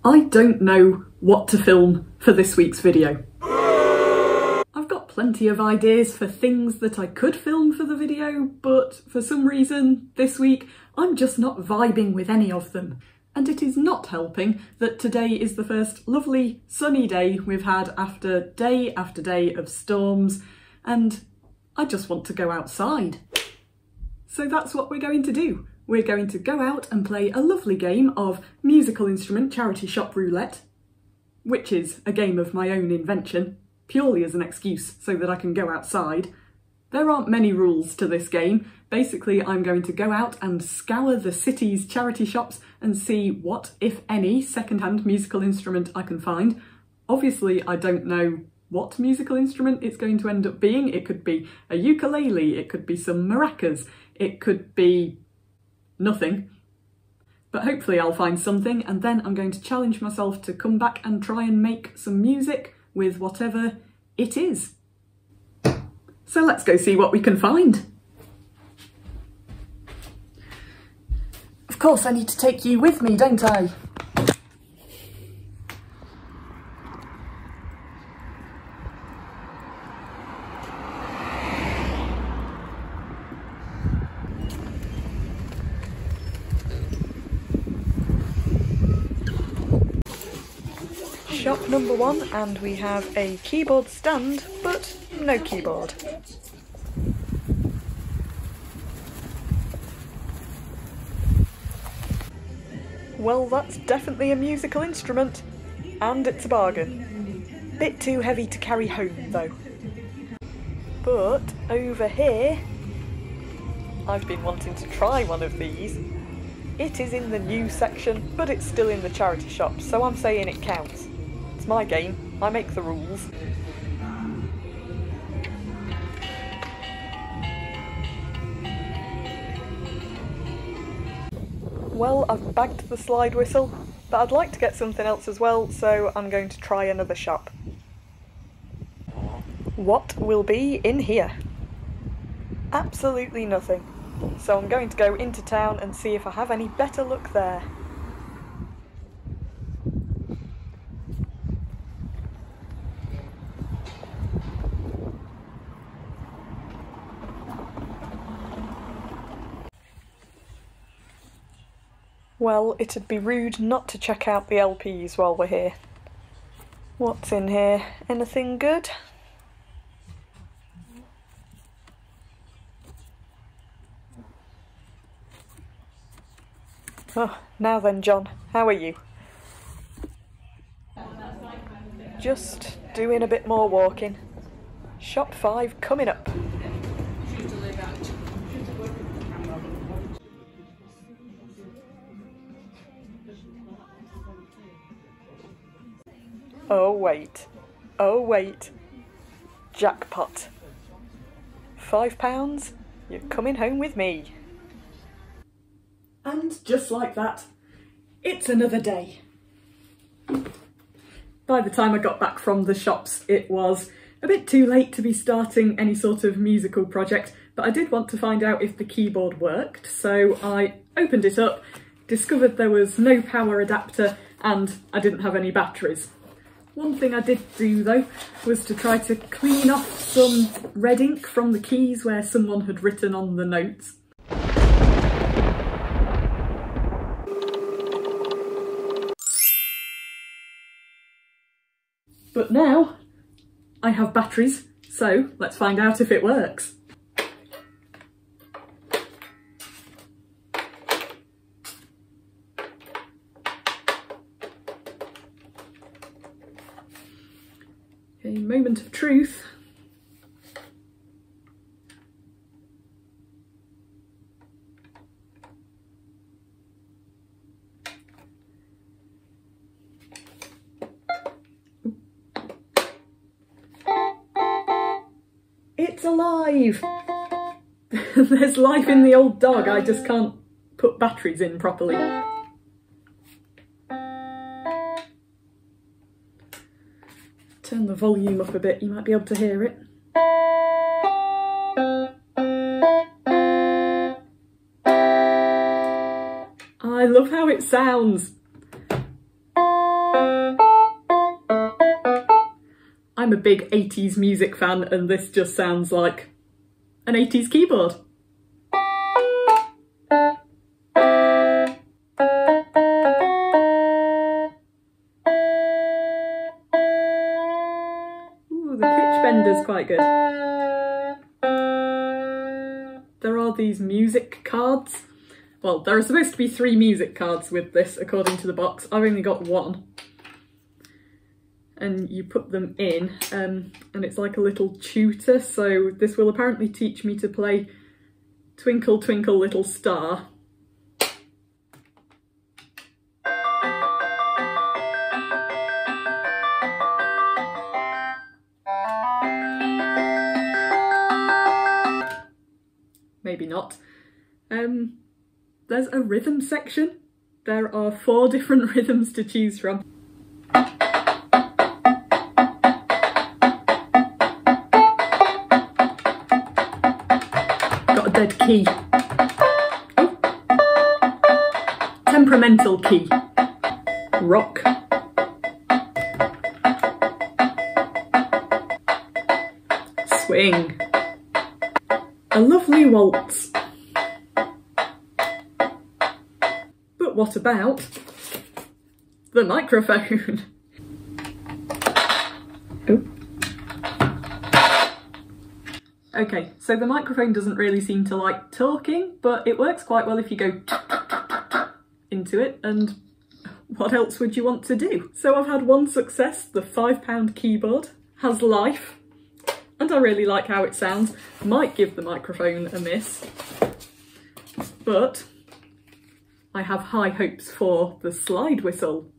I don't know what to film for this week's video. I've got plenty of ideas for things that I could film for the video, but for some reason this week I'm just not vibing with any of them. And it is not helping that today is the first lovely sunny day we've had after day of storms, and I just want to go outside. So that's what we're going to do. We're going to go out and play a lovely game of musical instrument charity shop roulette, which is a game of my own invention, purely as an excuse so that I can go outside. There aren't many rules to this game. Basically, I'm going to go out and scour the city's charity shops and see what, if any, second-hand musical instrument I can find. Obviously, I don't know what musical instrument it's going to end up being. It could be a ukulele, it could be some maracas, it could be nothing. But hopefully I'll find something, and then I'm going to challenge myself to come back and try and make some music with whatever it is. So let's go see what we can find. Of course I need to take you with me, don't I? Shop number 1, and we have a keyboard stand, but no keyboard. Well, that's definitely a musical instrument, and it's a bargain. Bit too heavy to carry home though. But over here, I've been wanting to try one of these. It is in the new section, but it's still in the charity shop, so I'm saying it counts. It's my game, I make the rules. Well, I've bagged the slide whistle, but I'd like to get something else as well, so I'm going to try another shop. What will be in here? Absolutely nothing. So I'm going to go into town and see if I have any better luck there. Well, it'd be rude not to check out the LPs while we're here. What's in here? Anything good? Oh, now then, John, how are you? Just doing a bit more walking. Shop 5 coming up. Oh wait, jackpot. £5? You're coming home with me. And just like that, it's another day. By the time I got back from the shops, it was a bit too late to be starting any sort of musical project, but I did want to find out if the keyboard worked, so I opened it up, discovered there was no power adapter, and I didn't have any batteries. One thing I did do though was to try to clean off some red ink from the keys where someone had written on the notes. But now I have batteries, so let's find out if it works. A moment of truth. It's alive! There's life in the old dog, I just can't put batteries in properly. Turn the volume up a bit, you might be able to hear it. I love how it sounds. I'm a big 80s music fan and this just sounds like an 80s keyboard. Ooh, the pitch bender's quite good. There are these music cards. Well, there are supposed to be 3 music cards with this, according to the box. I've only got 1. And you put them in, and it's like a little tutor, so this will apparently teach me to play Twinkle Twinkle Little Star. Maybe not. There's a rhythm section. There are 4 different rhythms to choose from. Got a dead key. Oh. Temperamental key. Rock. Swing. A lovely waltz. But what about the microphone? Oh. Okay, so the microphone doesn't really seem to like talking, but it works quite well if you go into it, and what else would you want to do? So I've had one success, the £5 keyboard has life. And I really like how it sounds. Might give the microphone a miss, but I have high hopes for the slide whistle.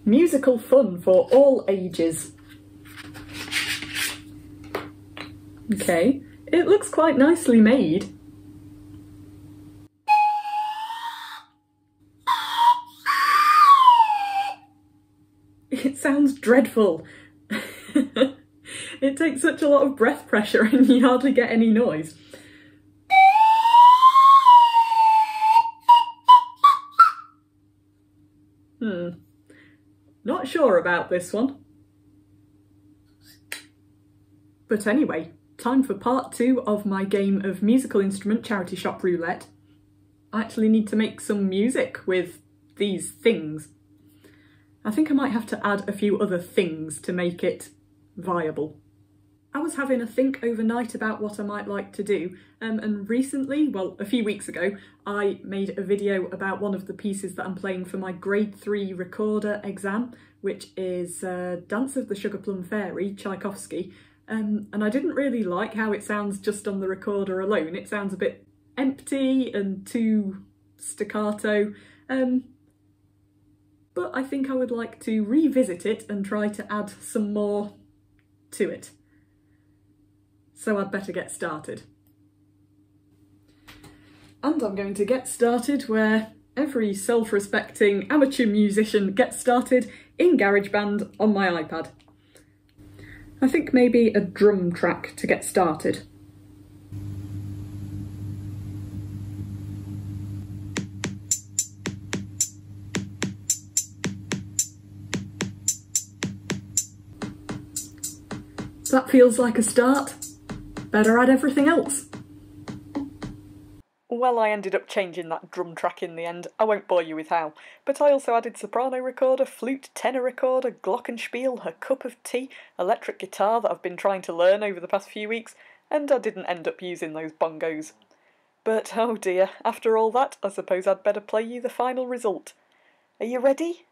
Musical fun for all ages. Okay, it looks quite nicely made. It sounds dreadful. It takes such a lot of breath pressure and you hardly get any noise. Not sure about this one. But anyway, time for part 2 of my game of musical instrument charity shop roulette. I actually need to make some music with these things. I think I might have to add a few other things to make it viable. I was having a think overnight about what I might like to do, and recently, well, a few weeks ago, I made a video about one of the pieces that I'm playing for my grade 3 recorder exam, which is Dance of the Sugar Plum Fairy, Tchaikovsky, and I didn't really like how it sounds just on the recorder alone. It sounds a bit empty and too staccato, but I think I would like to revisit it and try to add some more to it. So I'd better get started. And I'm going to get started where every self-respecting amateur musician gets started, in GarageBand on my iPad. I think maybe a drum track to get started. That feels like a start. Better add everything else. Well, I ended up changing that drum track in the end. I won't bore you with how. But I also added soprano recorder, flute, tenor recorder, glockenspiel, a cup of tea, electric guitar that I've been trying to learn over the past few weeks, and I didn't end up using those bongos. But oh dear, after all that, I suppose I'd better play you the final result. Are you ready?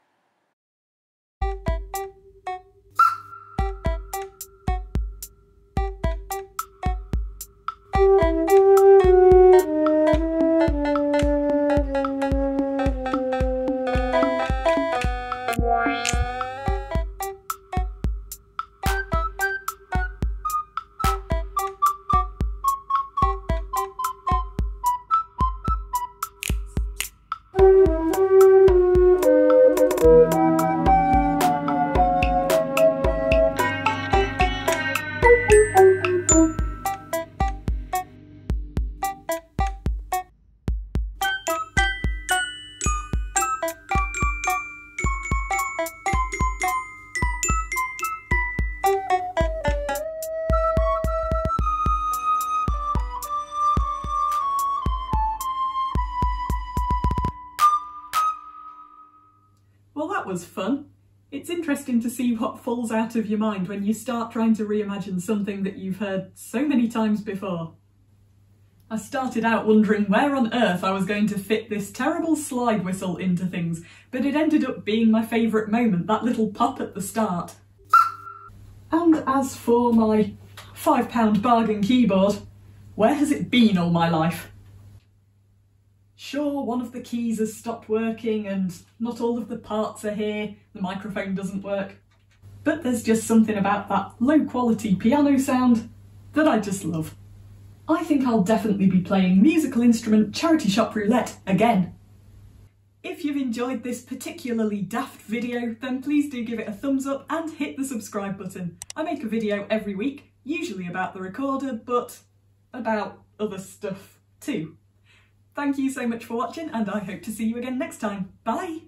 that was fun. It's interesting to see what falls out of your mind when you start trying to reimagine something that you've heard so many times before. I started out wondering where on earth I was going to fit this terrible slide whistle into things, but it ended up being my favourite moment, that little pop at the start. And as for my £5 bargain keyboard, where has it been all my life? Sure, one of the keys has stopped working and not all of the parts are here, the microphone doesn't work, but there's just something about that low quality piano sound that I just love. I think I'll definitely be playing musical instrument charity shop roulette again. If you've enjoyed this particularly daft video, then please do give it a thumbs up and hit the subscribe button. I make a video every week, usually about the recorder, but about other stuff too. Thank you so much for watching, and I hope to see you again next time. Bye!